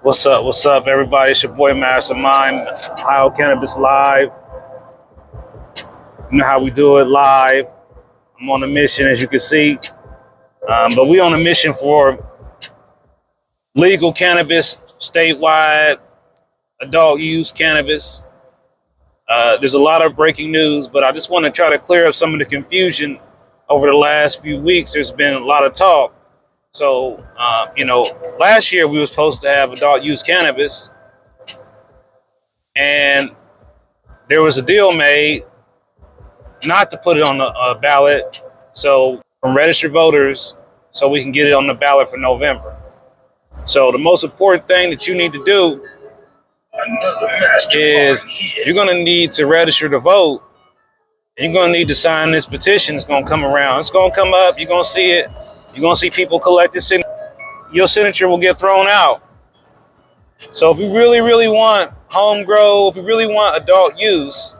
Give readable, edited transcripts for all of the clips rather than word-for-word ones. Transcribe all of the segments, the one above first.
What's up, everybody? It's your boy Mastermind, Ohio Cannabis Live. You know how we do it live. I'm on a mission, as you can see. But we on a mission for legal cannabis, statewide, adult use cannabis. There's a lot of breaking news, but I just want to try to clear up some of the confusion over the last few weeks. There's been a lot of talk. So, last year we were supposed to have adult use cannabis, and there was a deal made not to put it on the ballot, so from registered voters, so we can get it on the ballot for November. So the most important thing that you need to do is you're going to need to register to vote. You're going to need to sign this petition. It's going to come around. It's going to come up. You're going to see it. You're going to see people collect this. Your signature will get thrown out. So if you really, really want home grow, if you really want adult use,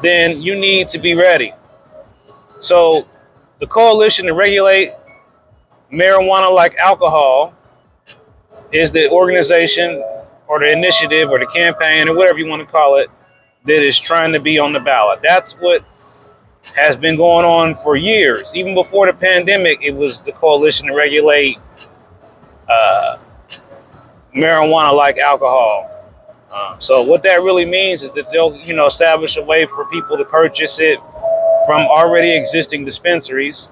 then you need to be ready. So the Coalition to Regulate Marijuana Like Alcohol is the organization or the initiative or the campaign or whatever you want to call it that is trying to be on the ballot. That's what has been going on for years. Even before the pandemic, it was the Coalition to Regulate Marijuana Like Alcohol. So what that really means is that they'll, establish a way for people to purchase it from already existing dispensaries.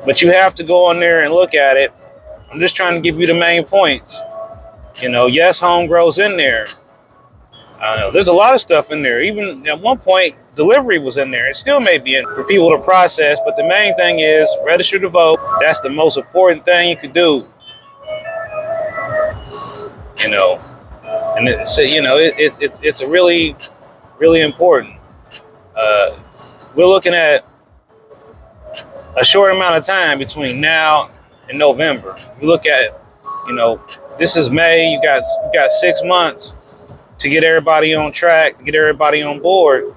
But you have to go on there and look at it. I'm just trying to give you the main points. Yes, home grow's in there. There's a lot of stuff in there. Even at one point, delivery was in there. It still may be in for people to process. But the main thing is register to vote. That's the most important thing you could do. And it's a really, really important. We're looking at a short amount of time between now and November. You look at, this is May. You got 6 months to get everybody on track, to get everybody on board.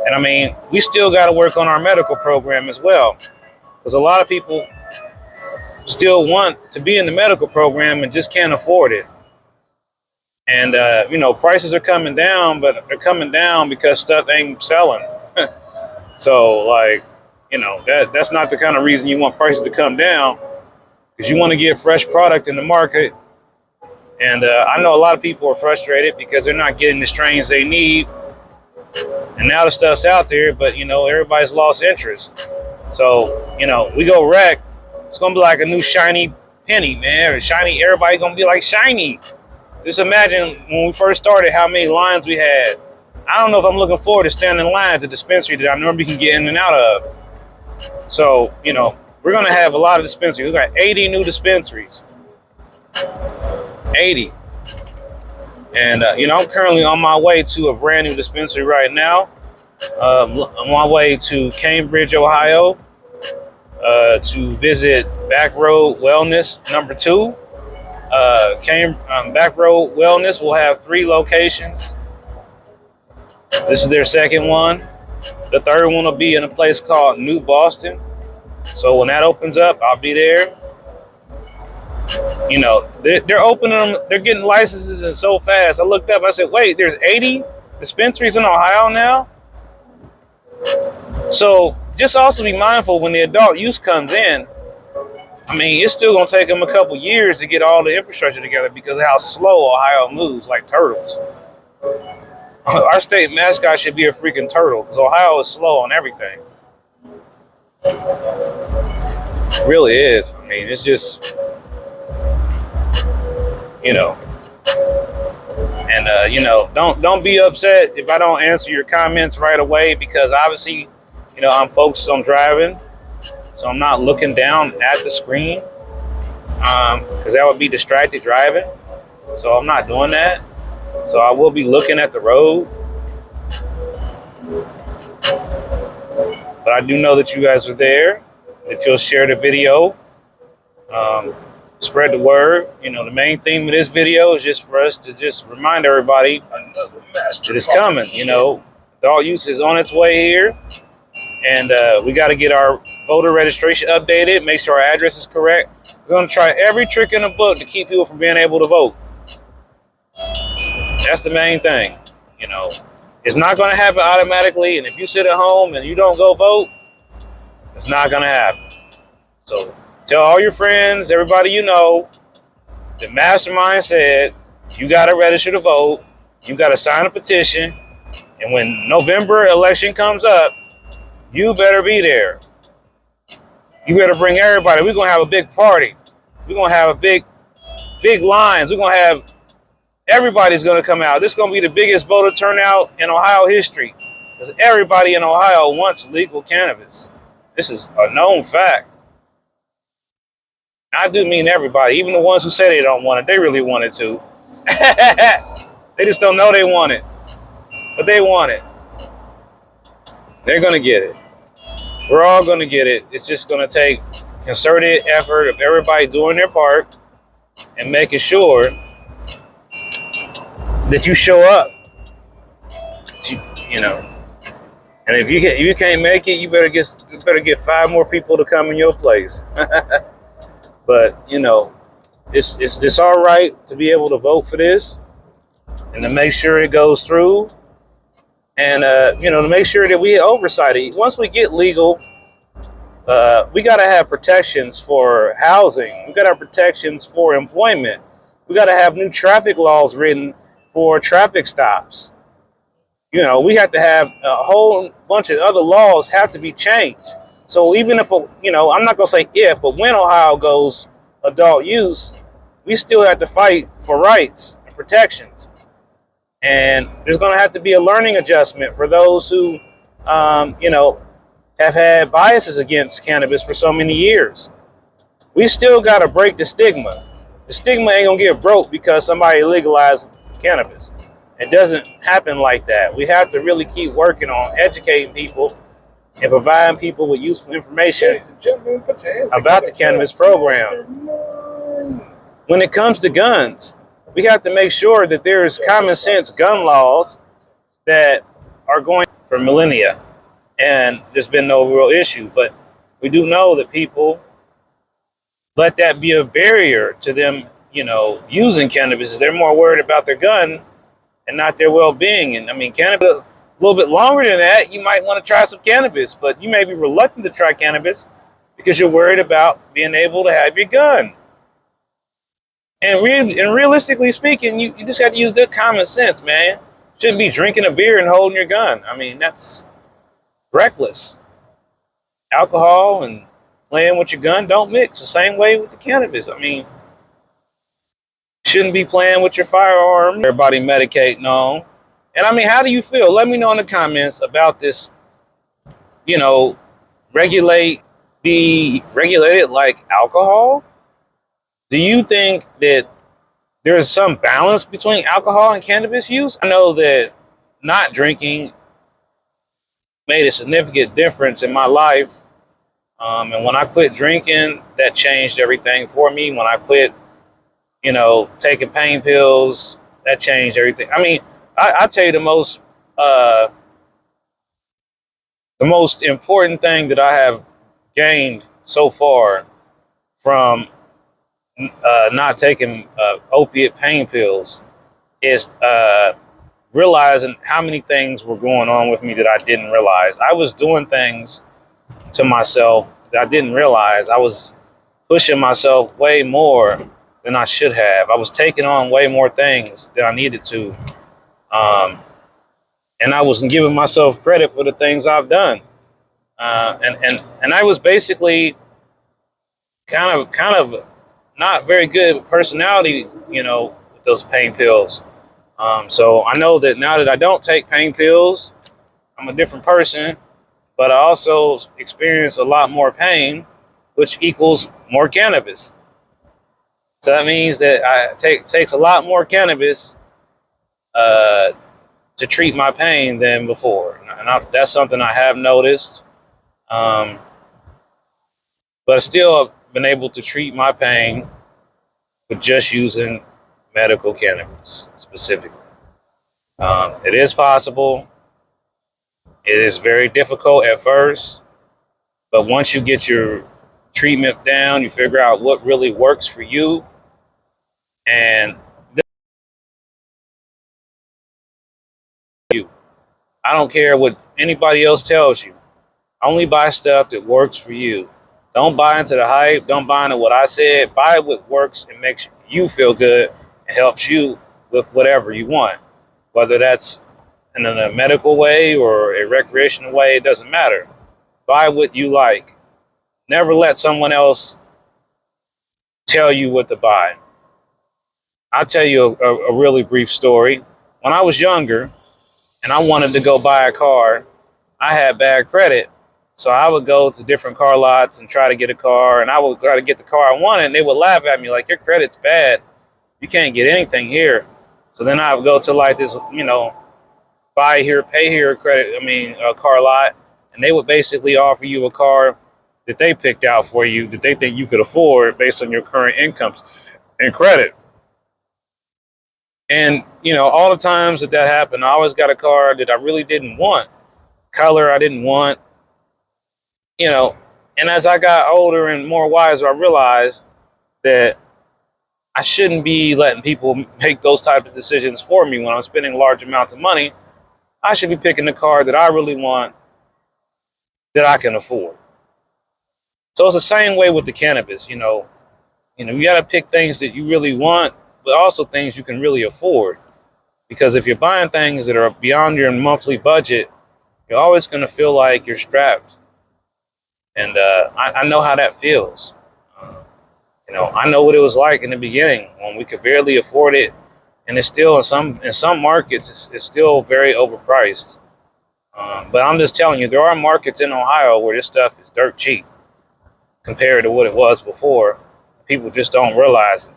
And we still got to work on our medical program as well, because a lot of people still want to be in the medical program and just can't afford it. And, prices are coming down, but they're coming down because stuff ain't selling. So, that's not the kind of reason you want prices to come down, because you want to get fresh product in the market. And I know a lot of people are frustrated because they're not getting the strains they need. And now the stuff's out there, but, everybody's lost interest. So, we go rec, it's going to be like a new shiny penny, man. Or shiny, everybody's going to be like shiny. Just imagine when we first started how many lines we had. I don't know if I'm looking forward to standing in line at the dispensary that I normally can get in and out of. So, we're going to have a lot of dispensaries. We've got 80 new dispensaries. 80. And, I'm currently on my way to a brand new dispensary right now. On my way to Cambridge, Ohio, to visit Back Road Wellness #2. Back Road Wellness will have 3 locations. This is their second one. The third one will be in a place called New Boston. So when that opens up, I'll be there. They're opening them. They're getting licenses and so fast. I looked up. I said, wait, there's 80 dispensaries in Ohio now? So just also be mindful when the adult use comes in. It's still going to take them a couple years to get all the infrastructure together because of how slow Ohio moves, like turtles. Our state mascot should be a freaking turtle because Ohio is slow on everything. It really is. It's just, And, don't be upset if I don't answer your comments right away because obviously, I'm focused on driving. So I'm not looking down at the screen because that would be distracted driving. So I'm not doing that. So I will be looking at the road. But I do know that you guys are there, that you'll share the video, spread the word. The main theme of this video is just for us to just remind everybody that it's coming. Adult use is on its way here. And we got to get our voter registration updated, make sure our address is correct. We're going to try every trick in the book to keep people from being able to vote. That's the main thing. You know, it's not going to happen automatically. And if you sit at home and you don't go vote, it's not going to happen. So tell all your friends, everybody you know, the mastermind said, you got to register to vote. You got to sign a petition. And when November election comes up, you better be there. You better bring everybody. We're going to have a big party. We're going to have a big lines. We're going to have, everybody's going to come out. This is going to be the biggest voter turnout in Ohio history. Because everybody in Ohio wants legal cannabis. This is a known fact. I do mean everybody. Even the ones who say they don't want it, they really want it to. They just don't know they want it. But they want it. They're going to get it. We're all going to get it. It's just going to take concerted effort of everybody doing their part and making sure that you show up. You know. And if you can't make it, you better get 5 more people to come in your place. But you know, it's all right to be able to vote for this and to make sure it goes through. And, you know, to make sure that we get oversight. Once we get legal, we got to have protections for housing. We got to have protections for employment. We got to have new traffic laws written for traffic stops. You know, we have to have a whole bunch of other laws have to be changed. So even if, you know, I'm not going to say if, but when Ohio goes adult use, we still have to fight for rights and protections. And there's going to have to be a learning adjustment for those who, you know, have had biases against cannabis for so many years. We still got to break the stigma. The stigma ain't going to get broke because somebody legalized cannabis. It doesn't happen like that. We have to really keep working on educating people and providing people with useful information about the cannabis program. When it comes to guns, we have to make sure that there's common sense gun laws that are going for millennia, and there's been no real issue. But we do know that people let that be a barrier to them, you know, using cannabis. They're more worried about their gun and not their well-being. And I mean, cannabis, a little bit longer than that, you might want to try some cannabis, but you may be reluctant to try cannabis because you're worried about being able to have your gun. And realistically speaking, you just have to use good common sense, man. You shouldn't be drinking a beer and holding your gun. I mean, that's reckless. Alcohol and playing with your gun don't mix the same way with the cannabis. I mean, you shouldn't be playing with your firearm. Everybody medicating on. And I mean, how do you feel? Let me know in the comments about this, you know, be regulated like alcohol. Do you think that there is some balance between alcohol and cannabis use? I know that not drinking made a significant difference in my life. And when I quit drinking, that changed everything for me. When I quit, you know, taking pain pills, that changed everything. I mean, I tell you the most important thing that I have gained so far from not taking opiate pain pills is realizing how many things were going on with me that I didn't realize. I was doing things to myself that I didn't realize. I was pushing myself way more than I should have. I was taking on way more things than I needed to. And I wasn't giving myself credit for the things I've done. And I was basically kind of not very good personality, you know, with those pain pills. So I know that now that I don't take pain pills, I'm a different person, but I also experience a lot more pain, which equals more cannabis. So that means that it takes a lot more cannabis to treat my pain than before. And that's something I have noticed. But I still have been able to treat my pain with just using medical cannabis specifically. It is possible. It is very difficult at first. But once you get your treatment down, you figure out what really works for you. And you, I don't care what anybody else tells you. Only buy stuff that works for you. Don't buy into the hype. Don't buy into what I said. Buy what works and makes you feel good and helps you with whatever you want. Whether that's in a medical way or a recreational way, it doesn't matter. Buy what you like. Never let someone else tell you what to buy. I'll tell you a really brief story. When I was younger and I wanted to go buy a car, I had bad credit. So I would go to different car lots and try to get a car, and I would try to get the car I wanted, and they would laugh at me like, your credit's bad. You can't get anything here. So then I would go to like this, buy here, pay here a car lot, and they would basically offer you a car that they picked out for you that they think you could afford based on your current incomes and credit. And, all the times that happened, I always got a car that I really didn't want. Color I didn't want, And as I got older and more wiser, I realized that I shouldn't be letting people make those type of decisions for me when I'm spending large amounts of money. I should be picking the car that I really want, that I can afford. So it's the same way with the cannabis, you got to pick things that you really want, but also things you can really afford. Because if you're buying things that are beyond your monthly budget, you're always going to feel like you're strapped. And I know how that feels. I know what it was like in the beginning when we could barely afford it, and it's still in some markets it's still very overpriced. But I'm just telling you, there are markets in Ohio where this stuff is dirt cheap compared to what it was before. People just don't realize it.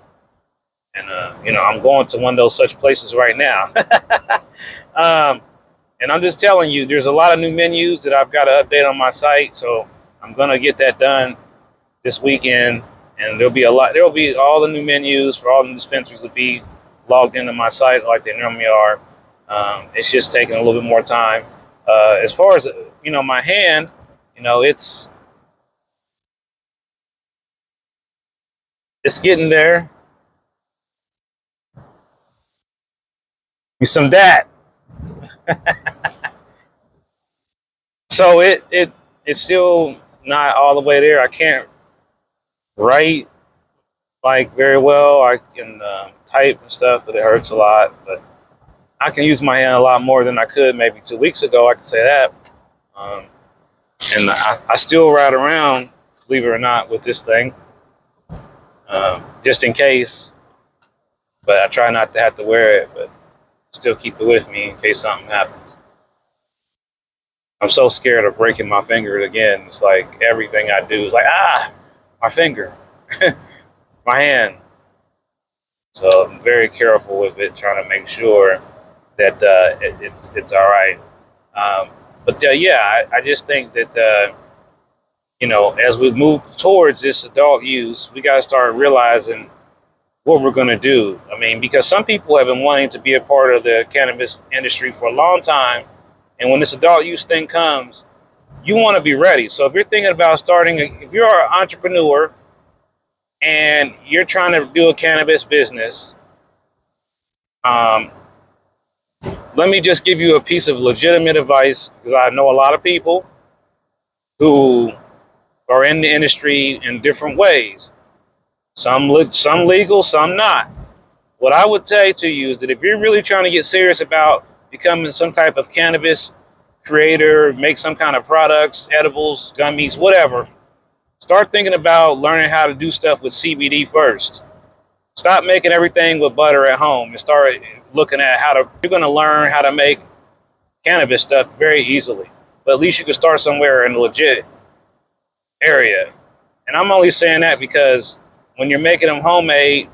And I'm going to one of those such places right now. And I'm just telling you, there's a lot of new menus that I've got to update on my site, so I'm gonna get that done this weekend. And there'll be all the new menus for all the dispensaries will be logged into my site like they normally are. It's just taking a little bit more time. As far as my hand, it's getting there. Some that. So it's still not all the way there. I can't write like very well. I can type and stuff, but it hurts a lot. But I can use my hand a lot more than I could maybe 2 weeks ago. I can say that. And I still ride around, believe it or not, with this thing, just in case. But I try not to have to wear it, but still keep it with me in case something happens. I'm so scared of breaking my finger again. It's like everything I do is like, my finger, my hand. So I'm very careful with it, trying to make sure that it's all right. I just think that, as we move towards this adult use, we got to start realizing what we're going to do. I mean, because some people have been wanting to be a part of the cannabis industry for a long time. And when this adult use thing comes, you want to be ready. So if you're thinking about if you're an entrepreneur and you're trying to do a cannabis business, let me just give you a piece of legitimate advice, because I know a lot of people who are in the industry in different ways. Some legal, some not. What I would say to you is that if you're really trying to get serious about becoming some type of cannabis creator, make some kind of products, edibles, gummies, whatever, start thinking about learning how to do stuff with CBD first. Stop making everything with butter at home and start looking at you're going to learn how to make cannabis stuff very easily. But at least you can start somewhere in a legit area. And I'm only saying that because when you're making them homemade,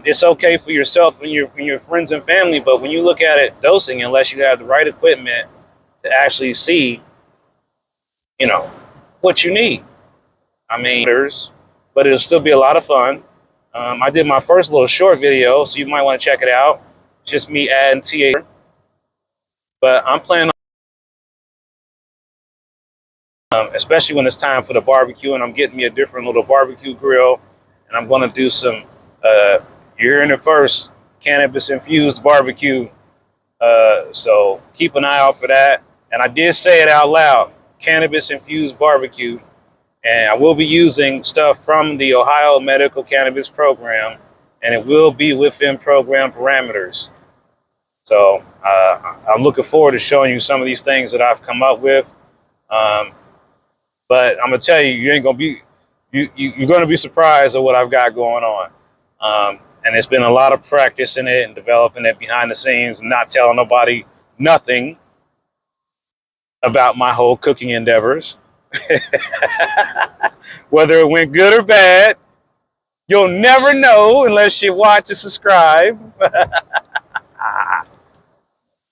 it's okay for yourself and your friends and family. But when you look at it dosing, unless you have the right equipment to actually see, what you need. I mean, but it'll still be a lot of fun. I did my first little short video, so you might want to check it out. It's just me adding TA. But I'm planning especially when it's time for the barbecue, and I'm getting me a different little barbecue grill, and I'm going to do some, you're hearing it first, cannabis infused barbecue. So keep an eye out for that. And I did say it out loud, cannabis infused barbecue. And I will be using stuff from the Ohio Medical Cannabis Program, and it will be within program parameters. So I'm looking forward to showing you some of these things that I've come up with. But I'm gonna tell you, you ain't gonna be, you're gonna be surprised at what I've got going on. And it's been a lot of practice in it and developing it behind the scenes and not telling nobody nothing about my whole cooking endeavors. Whether it went good or bad, you'll never know unless you watch and subscribe.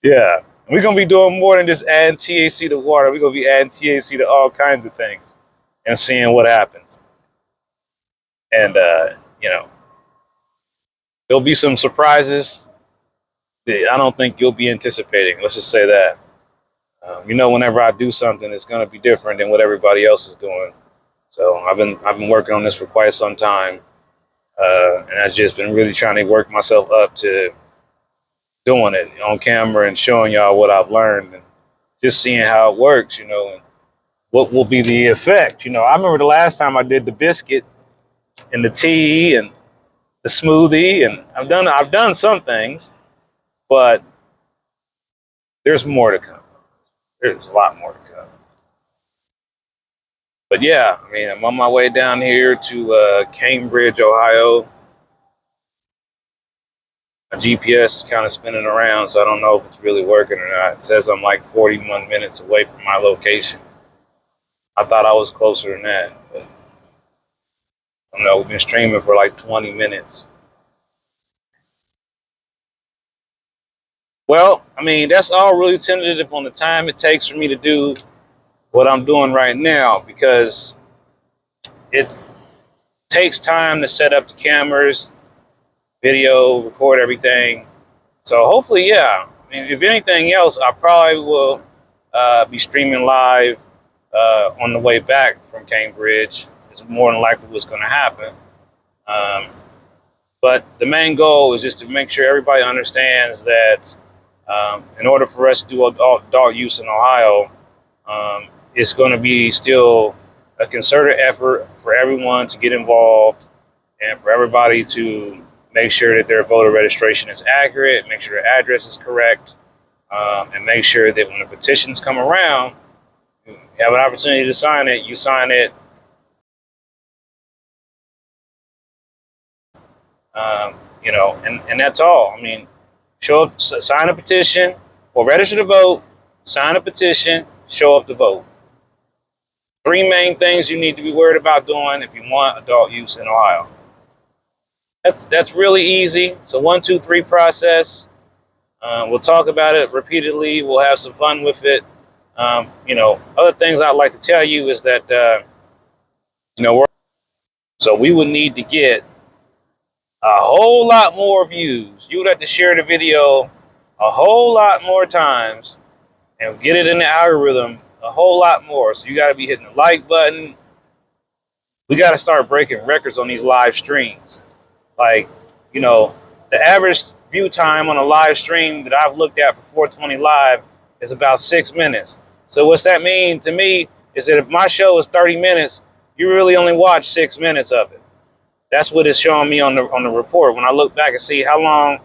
Yeah, we're going to be doing more than just adding THC to water. We're going to be adding THC to all kinds of things and seeing what happens. And, you know, there'll be some surprises that I don't think you'll be anticipating. Let's just say that. You know, whenever I do something, it's going to be different than what everybody else is doing. So I've been working on this for quite some time, and I've just been really trying to work myself up to doing it on camera and showing y'all what I've learned and just seeing how it works, you know, and what will be the effect. You know, I remember the last time I did the biscuit and the tea and the smoothie, and I've done some things, but there's more to come. There's a lot more to come. But yeah, I mean, I'm on my way down here to Cambridge, Ohio. My GPS is kind of spinning around, so I don't know if it's really working or not. It says I'm like 41 minutes away from my location. I thought I was closer than that, but I don't know. We've been streaming for like 20 minutes. Well, I mean, that's all really tentative on the time it takes for me to do what I'm doing right now, because it takes time to set up the cameras, video, record everything. So hopefully, yeah. I mean, if anything else, I probably will be streaming live on the way back from Cambridge. It's more than likely what's going to happen. But the main goal is just to make sure everybody understands that in order for us to do adult use in Ohio, it's going to be still a concerted effort for everyone to get involved and for everybody to make sure that their voter registration is accurate, make sure their address is correct, and make sure that when the petitions come around, you have an opportunity to sign it, you sign it. You know, and that's all. I mean, show up, sign a petition, or register to vote, sign a petition, show up to vote. 3 main things you need to be worried about doing if you want adult use in Ohio. That's really easy. It's a 1, 2, 3 process. We'll talk about it repeatedly. We'll have some fun with it. You know, other things I'd like to tell you is that, you know, so we would need to get a whole lot more views. You would have to share the video a whole lot more times and get it in the algorithm a whole lot more. So you got to be hitting the like button. We got to start breaking records on these live streams. Like, you know, the average view time on a live stream that I've looked at for 420 Live is about 6 minutes. So what's that mean to me is that if my show is 30 minutes, you really only watch 6 minutes of it. That's what it's showing me on the report. When I look back and see how long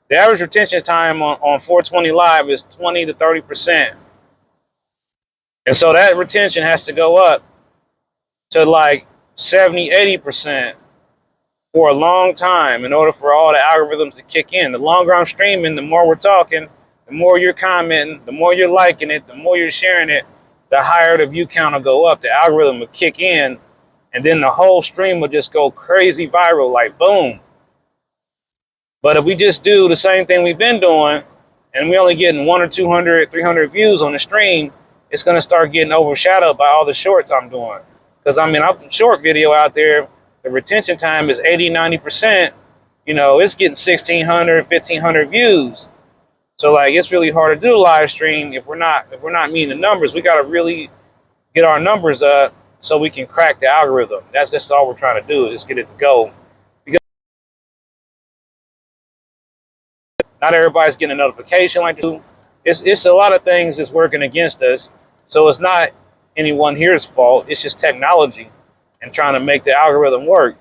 the average retention time on 420 Live is 20 to 30%. And so that retention has to go up to like 70, 80% for a long time in order for all the algorithms to kick in. The longer I'm streaming, the more we're talking, the more you're commenting, the more you're liking it, the more you're sharing it, the higher the view count will go up. The algorithm will kick in, and then the whole stream will just go crazy viral, like boom. But if we just do the same thing we've been doing, and we're only getting 100 or 200, 300 views on the stream, it's going to start getting overshadowed by all the shorts I'm doing. Because, I mean, I'm short video out there, the retention time is 80, 90%. You know, it's getting 1,600, 1,500 views. So, like, it's really hard to do a live stream if we're not meeting the numbers. We got to really get our numbers up so we can crack the algorithm. That's just all we're trying to do, is get it to go. Because not everybody's getting a notification like this. It's a lot of things that's working against us. So it's not anyone here's fault. It's just technology and trying to make the algorithm work.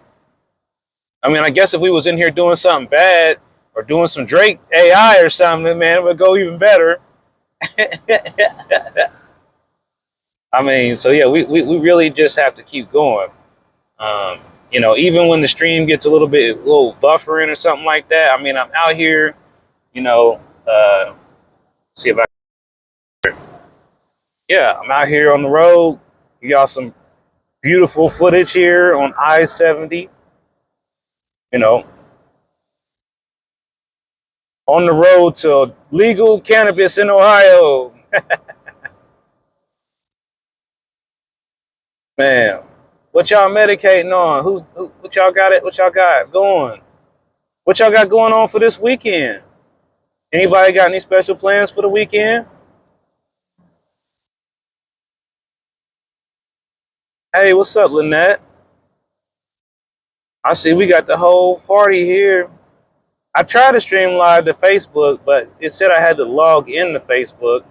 I mean, I guess if we was in here doing something bad or doing some Drake AI or something, man, it would go even better. I mean, so yeah, we really just have to keep going. You know, even when the stream gets a little buffering or something like that. I mean, I'm out here, you know, see if I, yeah, I'm out here on the road. You got some beautiful footage here on I-70, you know, on the road to legal cannabis in Ohio. Man, what y'all medicating on? What y'all got it? What y'all got going? What y'all got going on for this weekend? Anybody got any special plans for the weekend? Hey, what's up, Lynette? I see we got the whole party here. I tried to stream live to Facebook, but it said I had to log in to Facebook,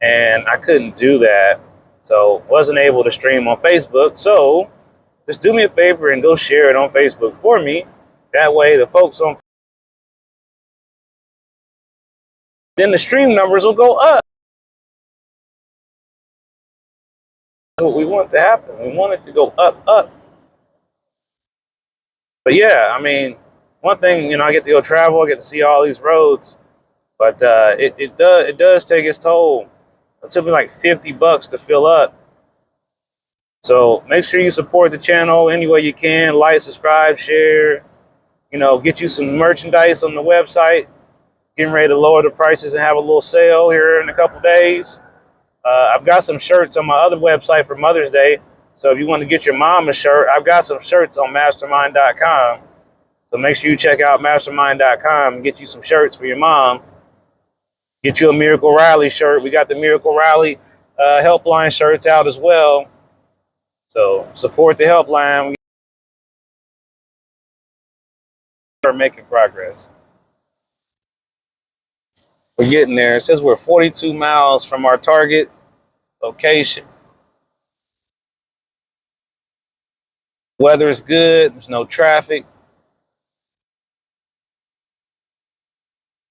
and I couldn't do that. So wasn't able to stream on Facebook. So just do me a favor and go share it on Facebook for me. That way the folks on, then the stream numbers will go up. That's what we want to happen. We want it to go up, up. But yeah, I mean, one thing, you know, I get to go travel, I get to see all these roads, but it does take its toll. It took me like $50 to fill up. So make sure you support the channel any way you can. Like, subscribe, share. You know, get you some merchandise on the website. Getting ready to lower the prices and have a little sale here in a couple days. I've got some shirts on my other website for Mother's Day. So if you want to get your mom a shirt, I've got some shirts on mastermind.com. So make sure you check out mastermind.com and get you some shirts for your mom. Get you a Miracle Rally shirt. We got the Miracle Rally helpline shirts out as well. So support the helpline. We are making progress. We're getting there. It says we're 42 miles from our target location. Weather is good. There's no traffic.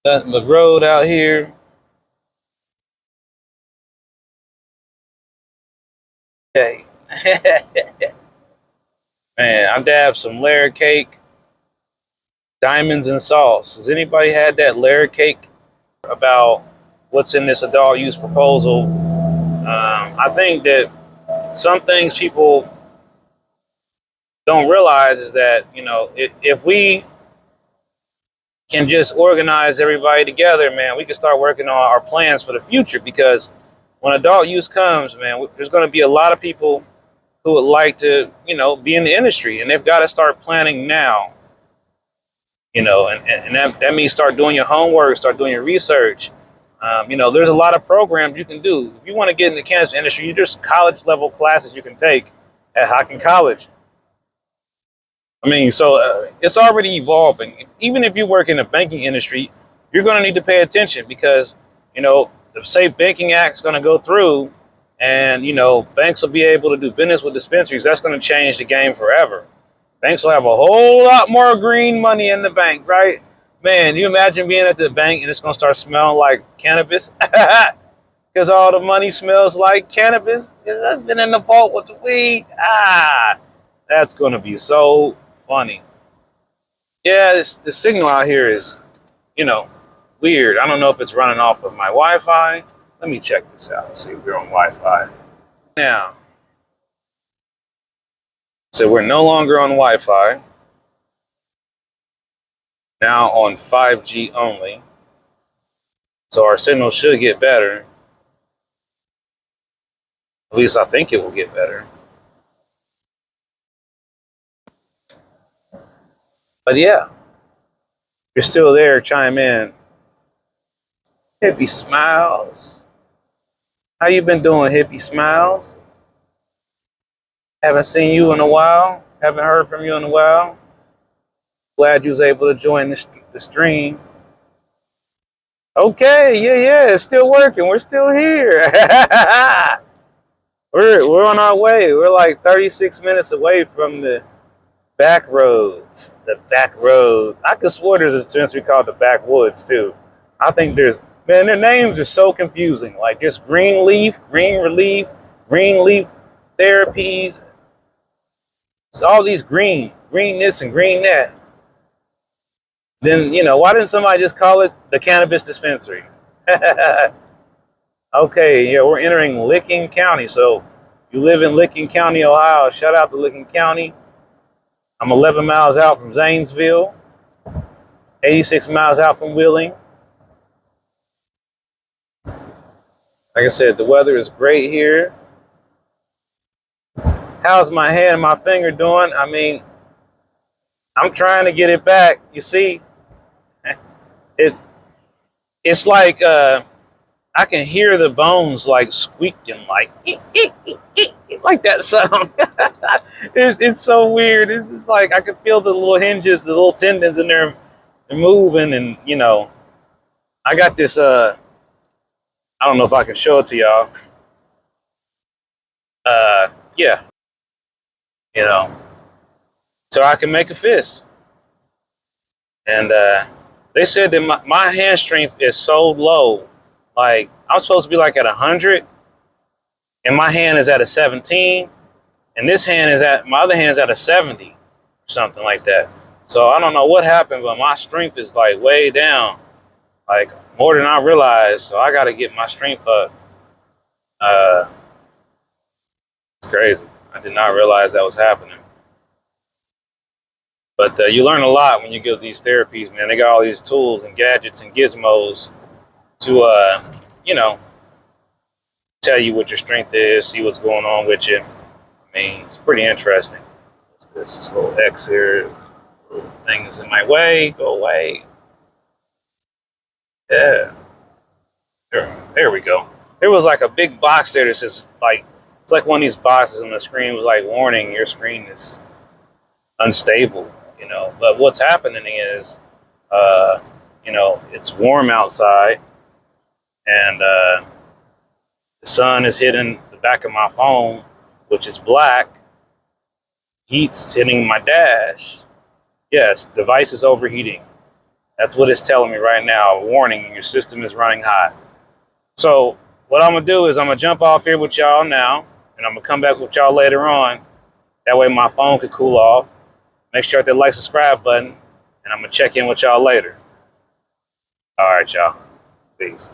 Nothing but road out here. Hey. Man, I dabbed some layer cake, diamonds and sauce. Has anybody had that layer cake? About what's in this adult use proposal? I think that some things people don't realize is that, you know, if we can just organize everybody together, man, we can start working on our plans for the future. Because when adult use comes, man, there's going to be a lot of people who would like to, you know, be in the industry, and they've got to start planning now. You know, and that means start doing your homework, start doing your research. You know, there's a lot of programs you can do. If you want to get in the cannabis industry, there's college level classes you can take at Hockin College. I mean, so it's already evolving. Even if you work in the banking industry, you're going to need to pay attention, because, you know, the Safe Banking Act is going to go through, and, you know, banks will be able to do business with dispensaries. That's going to change the game forever. Banks will have a whole lot more green money in the bank, right? Man, you imagine being at the bank and it's going to start smelling like cannabis? Because all the money smells like cannabis. That's been in the vault with the weed. That's going to be so funny. Yeah, the signal out here is, you know, weird. I don't know if it's running off of my Wi-Fi. Let me check this out. See if we're on Wi-Fi. Now, so we're no longer on Wi-Fi. Now on 5G only. So our signal should get better. At least I think it will get better. But yeah, if you're still there, chime in. Hippie Smiles. How you been doing, Hippie Smiles? Haven't seen you in a while. Haven't heard from you in a while. Glad you was able to join the stream. Okay, yeah, it's still working. We're still here. we're on our way. We're like 36 minutes away from the back roads. The back roads. I could swear there's a dispensary called the backwoods too. I think there's, man, their names are so confusing. Like there's green leaf, green relief, green leaf therapies. It's all these green this and green that. Then, why didn't somebody just call it the cannabis dispensary? Okay, yeah, we're entering Licking County. So you live in Licking County, Ohio. Shout out to Licking County. I'm 11 miles out from Zanesville, 86 miles out from Wheeling. Like I said, the weather is great here. How's my hand and my finger doing? I mean, I'm trying to get it back. You see, it's like I can hear the bones like squeaking, like like that sound. It's so weird. It's just like I can feel the little hinges, the little tendons in there moving, and I got this. I don't know if I can show it to y'all. Yeah, so I can make a fist. And they said that my hand strength is so low. Like I'm supposed to be like at 100, and my hand is at a 17, and my other hand's at a 70, or something like that. So I don't know what happened, but my strength is like way down, like more than I realized. So I got to get my strength up. It's crazy. I did not realize that was happening. But you learn a lot when you get these therapies, man. They got all these tools and gadgets and gizmos to, tell you what your strength is, see what's going on with you. I mean, it's pretty interesting. This little X here, little thing is in my way. Go away. Yeah. There we go. There was like a big box there that says, like, it's like one of these boxes on the screen was like, warning, your screen is unstable. But what's happening is, it's warm outside, and the sun is hitting the back of my phone, which is black. Heat's hitting my dash. Yes, device is overheating. That's what it's telling me right now. Warning, your system is running hot. So what I'm gonna do is I'm gonna jump off here with y'all now, and I'm gonna come back with y'all later on. That way my phone could cool off. Make sure to like, subscribe button, and I'm going to check in with y'all later. All right, y'all. Peace.